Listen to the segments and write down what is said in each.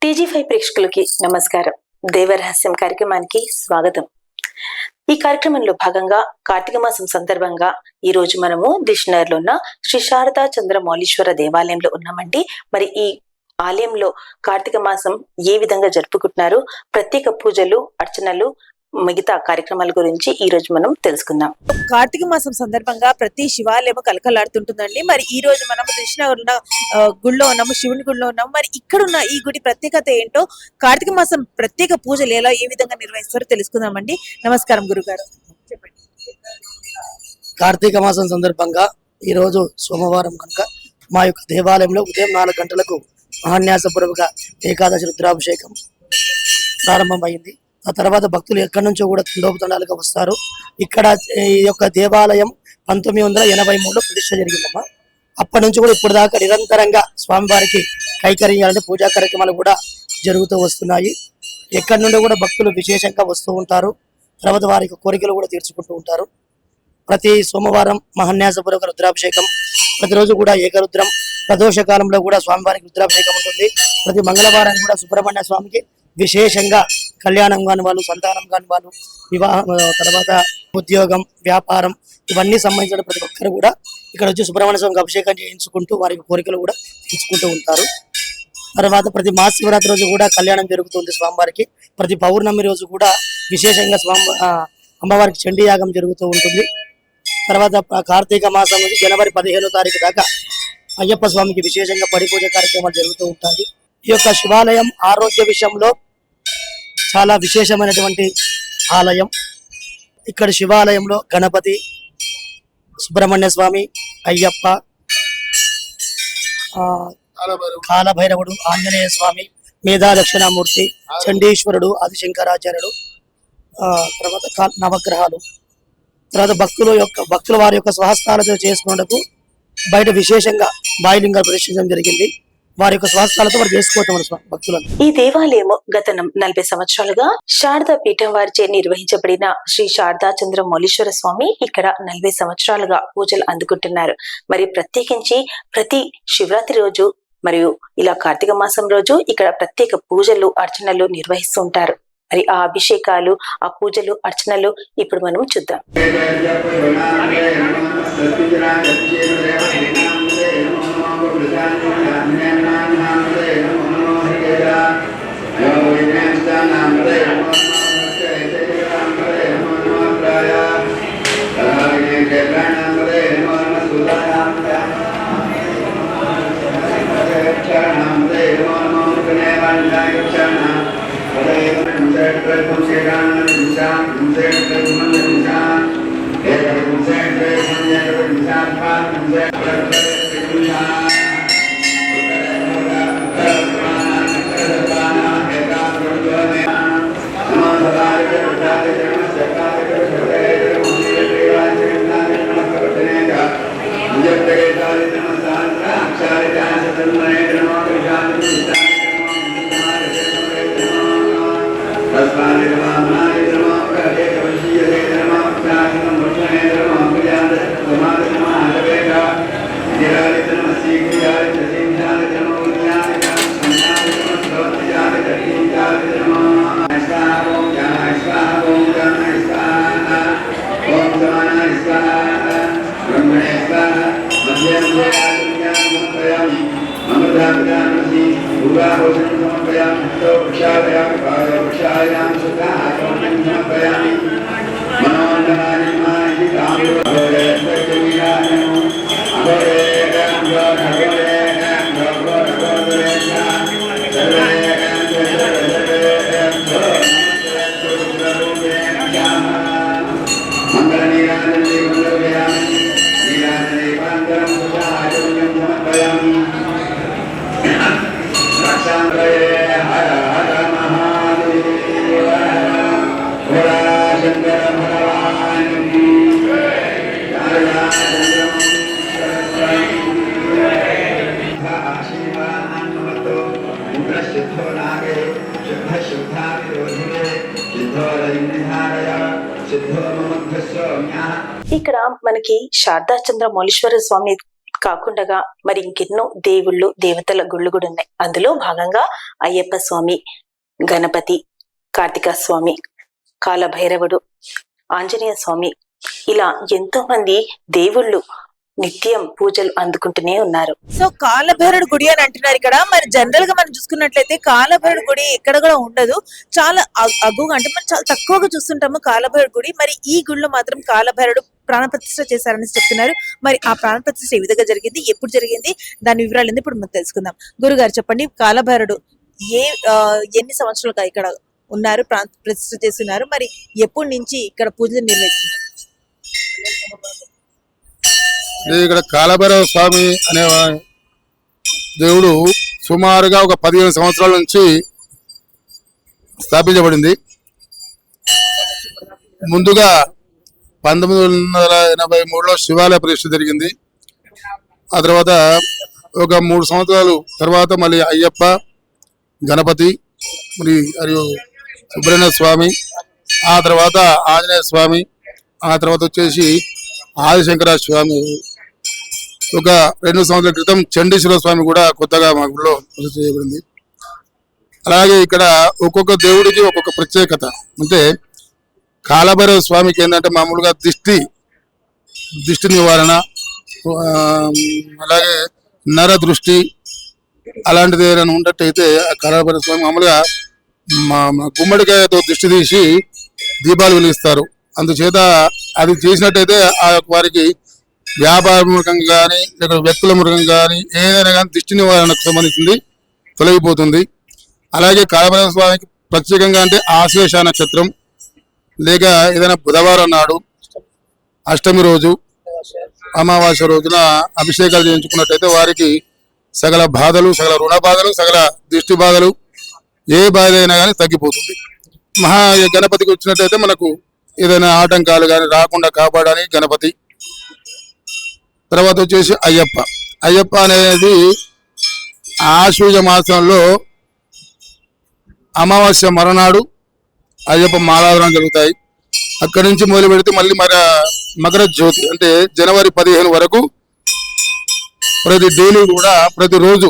టీజీ5 ప్రేక్షకులకి నమస్కారం. దేవరహస్యం కార్యక్రమానికి స్వాగతం. ఈ కార్యక్రమంలో భాగంగా కార్తీక మాసం సందర్భంగా ఈ రోజు మనము దిష్నర్లో ఉన్న శ్రీ శారదా చంద్రమౌళీశ్వర దేవాలయంలో ఉన్నామండి. మరి ఈ ఆలయంలో కార్తీక మాసం ఏ విధంగా జరుపుకుంటున్నారు, ప్రత్యేక పూజలు, అర్చనలు, మిగతా కార్యక్రమాల గురించి ఈ రోజు మనం తెలుసుకుందాం. కార్తీక మాసం సందర్భంగా ప్రతి శివాలయం కలకలాడుతుంటుందండి. మరి ఈ రోజు మనం కృష్ణ గుడిలో ఉన్నాము, శివుని గుడిలో ఉన్నాము. మరి ఇక్కడున్న ఈ గుడి ప్రత్యేకత ఏంటో, కార్తీక మాసం ప్రత్యేక పూజలు ఎలా ఏ విధంగా నిర్వహిస్తారో తెలుసుకుందామండి. నమస్కారం గురుగారు, చెప్పండి. కార్తీక మాసం సందర్భంగా ఈ రోజు సోమవారం కనుక మా యొక్క దేవాలయంలో ఉదయం 4 గంటలకు మహాన్యాసపూర్వక ఏకాదశి రుద్రాభిషేకం ప్రారంభమైంది. ఆ తర్వాత భక్తులు ఎక్కడి నుంచో కూడా తండోపతండాలుగా వస్తారు. ఇక్కడ ఈ యొక్క దేవాలయం 1983లో ప్రతిష్ట జరిగిందమ్మా. అప్పటి నుంచి కూడా ఇప్పుడు దాకా నిరంతరంగా స్వామివారికి కైకర్యాలంటే పూజా కార్యక్రమాలు కూడా జరుగుతూ వస్తున్నాయి. ఎక్కడి నుండి కూడా భక్తులు విశేషంగా వస్తూ ఉంటారు. తర్వాత వారి కోరికలు కూడా తీర్చుకుంటూ ఉంటారు. ప్రతి సోమవారం మహాన్యాసపూర్వక రుద్రాభిషేకం, ప్రతిరోజు కూడా ఏకరుద్రం, ప్రదోష కాలంలో కూడా స్వామివారికి రుద్రాభిషేకం ఉంటుంది. ప్రతి మంగళవారం కూడా సుబ్రహ్మణ్య స్వామికి విశేషంగా కళ్యాణం కాని వాళ్ళు, సంతానం కాని వాళ్ళు, వివాహం, తర్వాత ఉద్యోగం, వ్యాపారం, ఇవన్నీ సంబంధించిన ప్రతి ఒక్కరు కూడా ఇక్కడ వచ్చి సుబ్రహ్మణ్య స్వామికి అభిషేకం చేయించుకుంటూ వారి కోరికలు కూడా తీర్చుకుంటూ ఉంటారు. తర్వాత ప్రతి మహాశివరాత్రి రోజు కూడా కళ్యాణం జరుగుతుంది స్వామివారికి. ప్రతి పౌర్ణమి రోజు కూడా విశేషంగా అమ్మవారికి చండీ యాగం జరుగుతూ ఉంటుంది. తర్వాత కార్తీక మాసం నుంచి జనవరి 15వ తారీఖు దాకా అయ్యప్ప స్వామికి విశేషంగా పరిపూజ కార్యక్రమాలు జరుగుతూ ఉంటాయి. ఈ యొక్క శివాలయం ఆరోగ్య విషయంలో చాలా విశేషమైనటువంటి ఆలయం. ఇక్కడ శివాలయంలో గణపతి, సుబ్రహ్మణ్య స్వామి, అయ్యప్ప, కాలభైరవుడు, ఆంజనేయ స్వామి, మేధా దక్షిణామూర్తి, చండీశ్వరుడు, ఆదిశంకరాచార్యుడు, తర్వాత నవగ్రహాలు, తర్వాత భక్తుల వారి యొక్క స్వహస్తాలతో చేసుకున్నకు బయట విశేషంగా బాయిలింగ ప్రదర్శించడం జరిగింది. వారి యొక్క స్వహస్తాలతో వారు చేసుకోవటం భక్తులను. ఈ దేవాలయం గత 40 సంవత్సరాలుగా శారదా పీఠం వారిచే నిర్వహించబడిన శ్రీ శారదా చంద్రమౌళీశ్వర స్వామి ఇక్కడ 40 సంవత్సరాలుగా పూజలు అందుకుంటున్నారు. మరి ప్రత్యేకించి ప్రతి శివరాత్రి రోజు మరియు ఇలా కార్తీక మాసం రోజు ఇక్కడ ప్రత్యేక పూజలు, అర్చనలు నిర్వహిస్తూ ఉంటారు. మరి ఆ అభిషేకాలు, ఆ పూజలు, అర్చనలు ఇప్పుడు మనం చూద్దాం. ఇక్కడ మనకి శారదా చంద్రమౌళీశ్వర స్వామి కాకుండా మరి ఇంకెన్నో దేవుళ్ళు దేవతల గుళ్ళు కూడా ఉన్నాయి. అందులో భాగంగా అయ్యప్ప స్వామి, గణపతి, కార్తిక స్వామి, కాలభైరవుడు, ఆంజనేయ స్వామి, ఇలా ఎంతో మంది దేవుళ్ళు నిత్యం పూజలు అందుకుంటూనే ఉన్నారు. సో కాలభైరుడు గుడి అని అంటున్నారు ఇక్కడ. మరి జనరల్ గా మనం చూసుకున్నట్లయితే కాలభైరుడు గుడి ఎక్కడ కూడా ఉండదు, చాలా అగుగా అంటే మనం చాలా తక్కువగా చూస్తుంటాము కాలభైరుడు గుడి. మరి ఈ గుడిలో మాత్రం కాలభైరుడు ప్రాణప్రతిష్ఠ చేశారని చెప్తున్నారు. మరి ఆ ప్రాణప్రతిష్ఠ ఏ విధంగా జరిగింది, ఎప్పుడు జరిగింది, దాని వివరాలు ఏంది ఇప్పుడు మనం తెలుసుకుందాం. గురుగారు చెప్పండి, కాలభైరుడు ఎన్ని సంవత్సరాలుగా ఇక్కడ ఉన్నారు, ప్రాణ ప్రతిష్ఠ చేస్తున్నారు, మరి ఎప్పటి నుంచి ఇక్కడ పూజలు నిర్వహిస్తున్నారు? ఇక్కడ కాలభైరవ స్వామి అనే దేవుడు సుమారుగా ఒక 15 సంవత్సరాల నుంచి స్థాపించబడింది. ముందుగా 1983లో శివాలయ ప్రతిష్ఠ జరిగింది. ఆ తర్వాత ఒక 3 సంవత్సరాలు తర్వాత మళ్ళీ అయ్యప్ప, గణపతి మరియు సుబ్రహ్మణ్య స్వామి, ఆ తర్వాత ఆంజనేయ స్వామి, ఆ తర్వాత వచ్చేసి ఆదిశంకర స్వామి, ఒక 2 సంవత్సరాల క్రితం చండీశ్వర స్వామి కూడా కొత్తగా మా గుడిలో ప్రతిష్ఠ చేయబడింది. అలాగే ఇక్కడ ఒక్కొక్క దేవుడికి ఒక్కొక్క ప్రత్యేకత. అంటే కాలభైరవ స్వామికి ఏంటంటే మామూలుగా దిష్టి నివారణ, అలాగే నర దృష్టి అలాంటిది ఏదైనా ఉన్నట్టయితే కాలభైరవ స్వామి మామూలుగా గుమ్మడికాయతో దిష్టి తీసి దీపాలు వెలిగిస్తారు. అందుచేత అది చేసినట్టయితే ఆ వారికి వ్యాపార మూలకంగా కానీ లేక వ్యక్తుల మూలకంగా కానీ ఏదైనా కానీ దిష్టి నివారణకు సంబంధించింది తొలగిపోతుంది. అలాగే కాలభైరవ స్వామికి ప్రత్యేకంగా అంటే ఆశ్లేష నక్షత్రం లేక ఏదైనా బుధవారం నాడు, అష్టమి రోజు, అమావాస్య రోజున అభిషేకాలు చేయించుకున్నట్టయితే వారికి సకల బాధలు, సకల రుణ బాధలు, సకల దిష్టి బాధలు, ఏ బాధ అయినా కానీ తగ్గిపోతుంది. గణపతికి వచ్చినట్టయితే మనకు ఏదైనా ఆటంకాలు కానీ రాకుండా కాపాడని గణపతి. తర్వాత వచ్చేసి అయ్యప్ప అనేది ఆశ్వయుజ మాసంలో అమావాస్య మరునాడు అయ్యప్ప మాలాధన జరుగుతాయి. అక్కడి నుంచి మొదలు పెడితే మళ్ళీ మకర జ్యోతి అంటే జనవరి 15 వరకు ప్రతిరోజు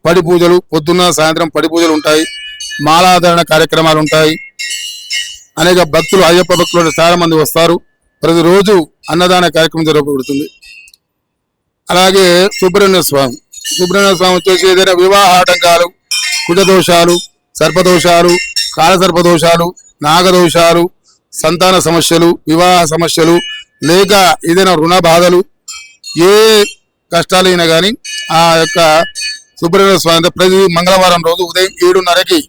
పడి పూజలు, పొద్దున్న సాయంత్రం పడి పూజలు ఉంటాయి, మాలాధారణ కార్యక్రమాలు ఉంటాయి. అనేక భక్తులు, అయ్యప్ప భక్తులు చాలా మంది వస్తారు. ప్రతిరోజు అన్నదాన కార్యక్రమం జరగబడుతుంది. అలాగే సుబ్రహ్మణ్య స్వామి వచ్చేసి ఏదైనా వివాహ ఆటంకాలు, కుజదోషాలు, సర్పదోషాలు, కాలసర్పదోషాలు, నాగదోషాలు, సంతాన సమస్యలు, వివాహ సమస్యలు, లేక ఏదైనా రుణ బాధలు, ఏ కష్టాలైనా కానీ ఆ యొక్క సుబ్రహ్మణ్య స్వామి ప్రతి మంగళవారం రోజు ఉదయం 7:30కి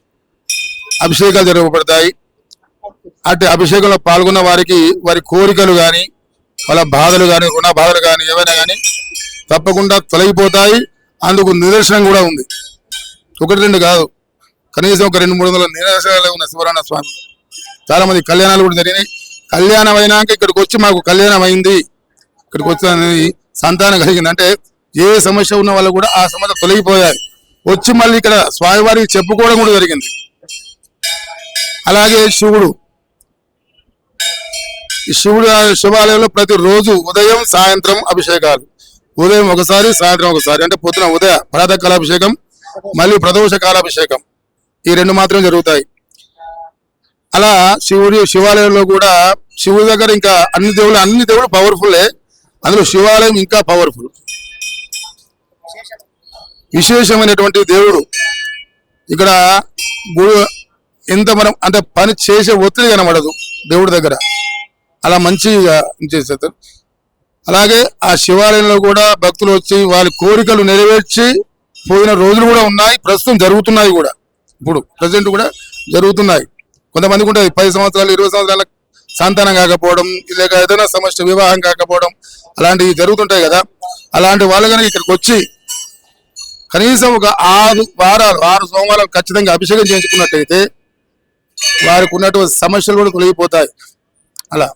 అభిషేకాలు జరగబడతాయి. అటు అభిషేకంలో పాల్గొన్న వారికి వారి కోరికలు కానీ, వాళ్ళ బాధలు కానీ, రుణ బాధలు కానీ ఏవైనా కానీ తప్పకుండా తొలగిపోతాయి. అందుకు నిదర్శనం కూడా ఉంది. 1-2 కాదు, కనీసం ఒక 200-300 నిదర్శనాలు ఉన్న సుబ్రహ్మణ్య స్వామి. చాలా మంది కళ్యాణాలు కూడా జరిగినాయి. కళ్యాణం అయినాక ఇక్కడికి వచ్చి మాకు కళ్యాణం అయింది, ఇక్కడికి వచ్చి సంతానం కలిగింది అంటే ఏ సమస్య ఉన్న వాళ్ళు కూడా ఆ సమస్య తొలగిపోయాయి, వచ్చి మళ్ళీ ఇక్కడ స్వామివారికి చెప్పుకోవడం కూడా జరిగింది. అలాగే శివాలయంలో ప్రతిరోజు ఉదయం సాయంత్రం అభిషేకాలు. ఉదయం ఒకసారి, సాయంత్రం ఒకసారి. అంటే పొద్దున ప్రాతः కాలాభిషేకం, మళ్ళీ ప్రదోష కాలాభిషేకం, ఈ 2 మాత్రం జరుగుతాయి. అలా శివాలయంలో కూడా శివుడి దగ్గర ఇంకా అన్ని దేవుళ్ళు పవర్ఫుల్లే, అందులో శివాలయం ఇంకా పవర్ఫుల్, విశేషమైనటువంటి దేవుడు. ఇక్కడ ఎంత మనం అంటే పని చేసే ఒత్తిడి కనబడదు దేవుడి దగ్గర, అలా మంచిగా చేస్తారు. అలాగే ఆ శివాలయంలో కూడా భక్తులు వచ్చి వాళ్ళ కోరికలు నెరవేర్చి పోయిన రోజులు కూడా ఉన్నాయి, ప్రస్తుతం జరుగుతున్నాయి కూడా, ఇప్పుడు ప్రజెంట్ కూడా జరుగుతున్నాయి. కొంతమందికి ఉంటుంది 10 సంవత్సరాలు 20 సంవత్సరాల సంతానం కాకపోవడం, లేక ఏదైనా సమస్య వివాహం కాకపోవడం, అలాంటివి జరుగుతుంటాయి కదా. అలాంటి వాళ్ళు కనుక ఇక్కడికి వచ్చి కనీసం ఒక 6 సోమవారాలు ఖచ్చితంగా అభిషేకం చేయించుకున్నట్టయితే వారికి ఉన్నటువంటి సమస్యలు కూడా తొలగిపోతాయి. అలా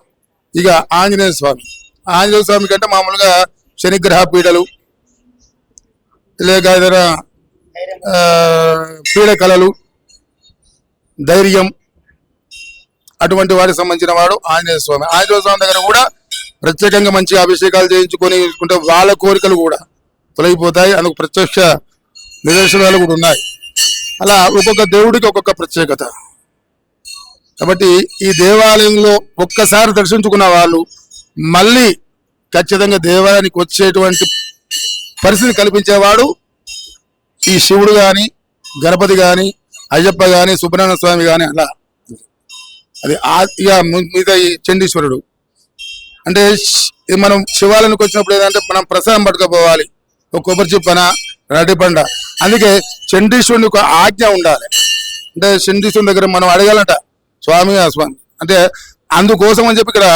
ఇక ఆంజనేయ స్వామి కంటే మామూలుగా శనిగ్రహ పీడలు, లేక ఏదైనా పీడ కళలు, ధైర్యం, అటువంటి వారికి సంబంధించిన వాడు ఆంజనేయ స్వామి దగ్గర కూడా ప్రత్యేకంగా మంచి అభిషేకాలు చేయించుకొని వాళ్ళ కోరికలు కూడా తొలగిపోతాయి. అందుకు ప్రత్యక్ష నిదర్శనాలు కూడా ఉన్నాయి. అలా ఒక్కొక్క దేవుడికి ఒక్కొక్క ప్రత్యేకత. కాబట్టి ఈ దేవాలయంలో ఒక్కసారి దర్శించుకున్న వాళ్ళు మళ్ళీ ఖచ్చితంగా దేవాలయానికి వచ్చేటువంటి పరిస్థితి కల్పించేవాడు ఈ శివుడు గాని, గణపతి గాని, అయ్యప్ప గాని, సుబ్రహ్మణ్య స్వామి గాని. అలా అది ఇక మిగతా ఈ చండీశ్వరుడు అంటే మనం శివాలయానికి వచ్చినప్పుడు ఏంటంటే మనం ప్రసాదం పట్టుకుపోవాలి, ఒక కొబ్బరి చిప్పన, రడ్డి పండ. అందుకే చండీశ్వరుని ఒక ఆజ్ఞ ఉండాలి. అంటే చండీశ్వరుని దగ్గర మనం అడగాలంట, స్వామి స్వామి అంటే అందుకోసం అని చెప్పి ఇక్కడ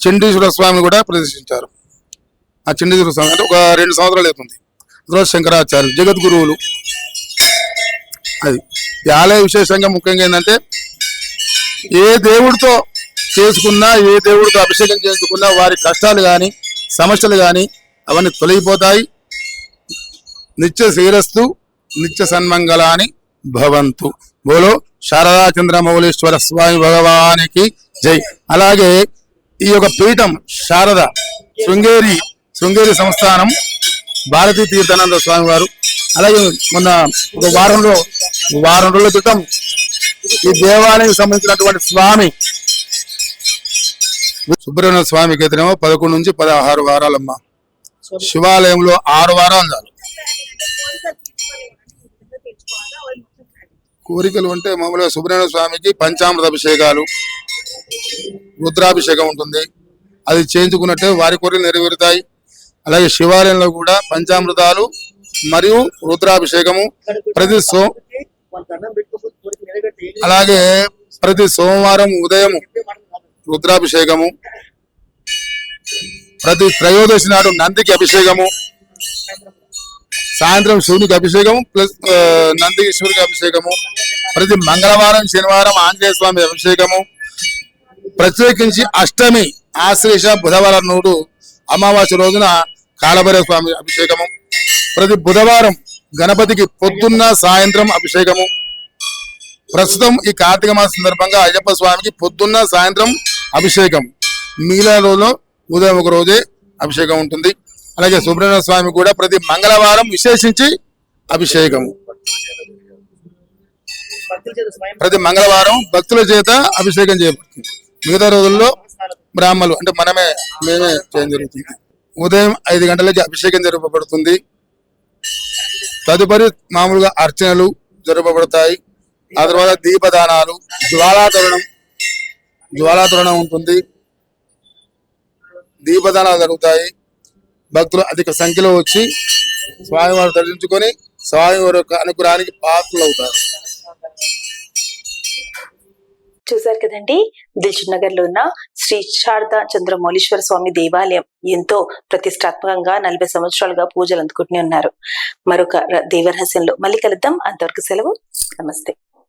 చండీశ్వర స్వామిని కూడా ప్రదర్శించారు. ఆ చండీశ్వర స్వామి అంటే ఒక 2 సంవత్సరాలు అవుతుంది. తర్వాత శంకరాచార్యులు జగద్గురువులు. అది ఈ ఆలయ విశేషంగా ముఖ్యంగా ఏంటంటే ఏ దేవుడితో చేసుకున్నా, ఏ దేవుడితో అభిషేకం చేసుకున్నా వారి కష్టాలు కానీ, సమస్యలు కానీ అవన్నీ తొలగిపోతాయి. నిత్య శ్రీరస్తు, నిత్య సన్మంగళాని భవంతు. బోలో శారదా చంద్రమౌళీశ్వర స్వామి భగవానికి జై. అలాగే ఈ యొక్క పీఠం శారద శృంగేరి సంస్థానం భారతీ తీర్థానంద స్వామి వారు. అలాగే మొన్న ఒక వారం రోజుల క్రితం ఈ దేవాలయానికి సంబంధించినటువంటి స్వామి సుబ్రహ్మణ్య స్వామికి అయితేనేమో 11 నుంచి 16 వారాలమ్మ. శివాలయంలో 6 వారాలు చాలు. కోరికలు అంటే మామూలుగా సుబ్రహ్మణ్య స్వామికి పంచామృత అభిషేకాలు, రుద్రాభిషేకం ఉంటుంది. అది చేయించుకున్నట్టే వారి కోరికలు నెరవేరుతాయి. అలాగే శివాలయంలో కూడా పంచామృతాలు మరియు రుద్రాభిషేకము అలాగే ప్రతి సోమవారం ఉదయం రుద్రాభిషేకము, ప్రతి త్రయోదశి నాడు నందికి అభిషేకము, సాయంత్రం శివునికి అభిషేకము ప్లస్ నందీశ్వరికి అభిషేకము, ప్రతి మంగళవారం శనివారం ఆంజనేయ స్వామి అభిషేకము, ప్రత్యేకించి అష్టమి ఆశ్లేష బుధవారం నాడు అమావాస్య రోజున కాలభైరవ స్వామి అభిషేకము, ప్రతి బుధవారం గణపతికి పొద్దున్న సాయంత్రం అభిషేకము. ప్రస్తుతం ఈ కార్తీక మాస సందర్భంగా అయ్యప్ప స్వామికి పొద్దున్న సాయంత్రం అభిషేకం, మిగిలిన రోజులో ఉదయం ఒక రోజే అభిషేకం ఉంటుంది. అలాగే సుబ్రహ్మణ్య స్వామి కూడా ప్రతి మంగళవారం విశేషించి అభిషేకము, ప్రతి మంగళవారం భక్తుల చేత అభిషేకం చేయబడుతుంది. మిగతా రోజుల్లో బ్రాహ్మణులు అంటే మేమే చేయడం జరుగుతుంది. ఉదయం 5 గంటలకి అభిషేకం జరపబడుతుంది. తదుపరి మామూలుగా అర్చనలు జరపబడతాయి. ఆ తర్వాత దీపదానాలు, జ్వాలాతోరణం ఉంటుంది, దీపదానాలు జరుగుతాయి. భక్తులు అధిక సంఖ్యలో వచ్చి స్వామివారు దర్శించుకొని స్వామివారి యొక్క అనుగ్రహానికి పాత్రలు అవుతారు. చూసారు కదండి, దిల్సుఖ్ నగర్ లో ఉన్న శ్రీ శారదా చంద్రమౌళీశ్వర స్వామి దేవాలయం ఎంతో ప్రతిష్టాత్మకంగా 40 సంవత్సరాలుగా పూజలు అందుకుంటూనే ఉన్నారు. మరొక దేవరహస్యంలో మళ్ళీ కలుద్దాం. అంతవరకు సెలవు. నమస్తే.